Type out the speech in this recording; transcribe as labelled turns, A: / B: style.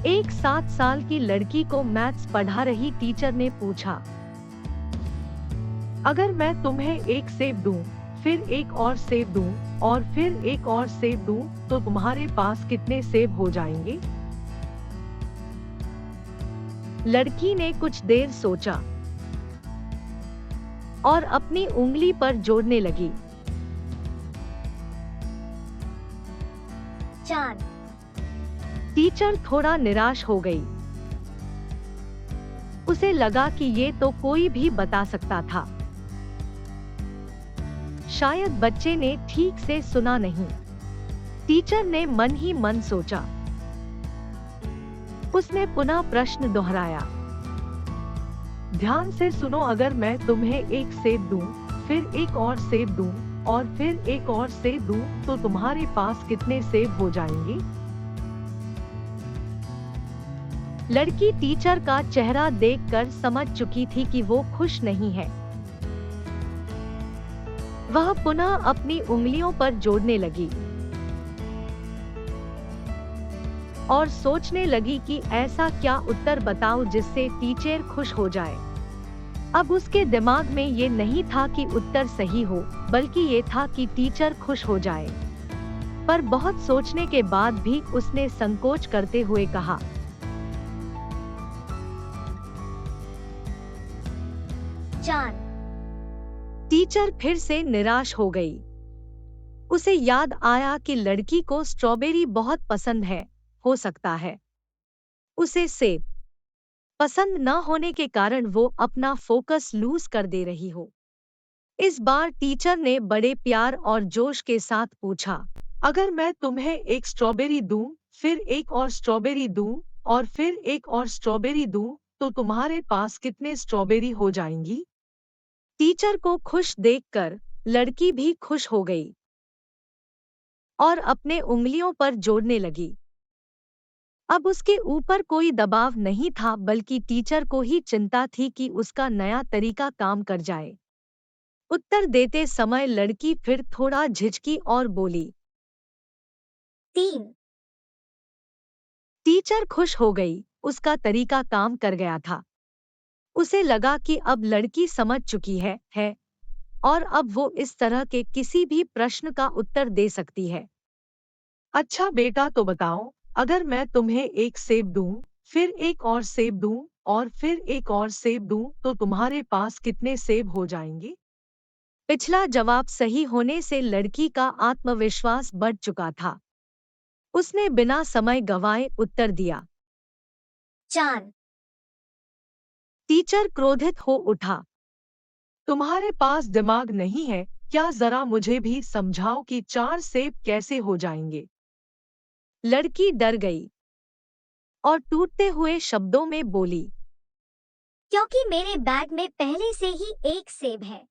A: एक 7 साल की लड़की को मैथ्स पढ़ा रही टीचर ने पूछा, अगर मैं तुम्हें एक सेब दूं, फिर एक और सेब दूं और फिर एक और सेब दूं, तो तुम्हारे पास कितने सेब हो जाएंगे? लड़की ने कुछ देर सोचा और अपनी उंगली पर जोड़ने लगी।
B: 4।
A: टीचर थोड़ा निराश हो गई। उसे लगा कि ये तो कोई भी बता सकता था। शायद बच्चे ने ठीक से सुना नहीं। टीचर ने मन ही मन सोचा। उसने पुनः प्रश्न दोहराया, ध्यान से सुनो, अगर मैं तुम्हें एक सेब दूं, फिर एक और सेब दूं और फिर एक और सेब दूं, तो तुम्हारे पास कितने सेब हो जाएंगे? लड़की टीचर का चेहरा देखकर समझ चुकी थी कि वो खुश नहीं है। वह पुनः अपनी उंगलियों पर जोड़ने लगी और सोचने लगी कि ऐसा क्या उत्तर बताऊं जिससे टीचर खुश हो जाए। अब उसके दिमाग में ये नहीं था कि उत्तर सही हो, बल्कि ये था कि टीचर खुश हो जाए। पर बहुत सोचने के बाद भी उसने संकोच करते हुए कहा,
B: 4।
A: टीचर फिर से निराश हो गई। उसे याद आया कि लड़की को स्ट्रॉबेरी बहुत पसंद है, हो सकता है उसे सेब पसंद न होने के कारण वो अपना फोकस लूज कर दे रही हो। इस बार टीचर ने बड़े प्यार और जोश के साथ पूछा, अगर मैं तुम्हें एक स्ट्रॉबेरी दूं, फिर एक और स्ट्रॉबेरी दूं और फिर एक और स्ट्रॉबेरी दूं, तो तुम्हारे पास कितने स्ट्रॉबेरी हो जाएंगी? टीचर को खुश देखकर लड़की भी खुश हो गई और अपने उंगलियों पर जोड़ने लगी। अब उसके ऊपर कोई दबाव नहीं था, बल्कि टीचर को ही चिंता थी कि उसका नया तरीका काम कर जाए। उत्तर देते समय लड़की फिर थोड़ा झिझकी और बोली,
B: 3।
A: टीचर खुश हो गई। उसका तरीका काम कर गया था। उसे लगा कि अब लड़की समझ चुकी है और अब वो इस तरह के किसी भी प्रश्न का उत्तर दे सकती है। अच्छा बेटा, तो बताओ, अगर मैं तुम्हें एक सेब दूं, फिर एक और सेब दूं और फिर एक और सेब दूं, तो तुम्हारे पास कितने सेब हो जाएंगे? पिछला जवाब सही होने से लड़की का आत्मविश्वास बढ़ चुका था। उसने बिना समय गंवाए उत्तर दिया,
B: 4।
A: टीचर क्रोधित हो उठा। तुम्हारे पास दिमाग नहीं है क्या? जरा मुझे भी समझाओ कि 4 सेब कैसे हो जाएंगे? लड़की डर गई और टूटते हुए शब्दों में बोली,
B: क्योंकि मेरे बैग में पहले से ही एक सेब है।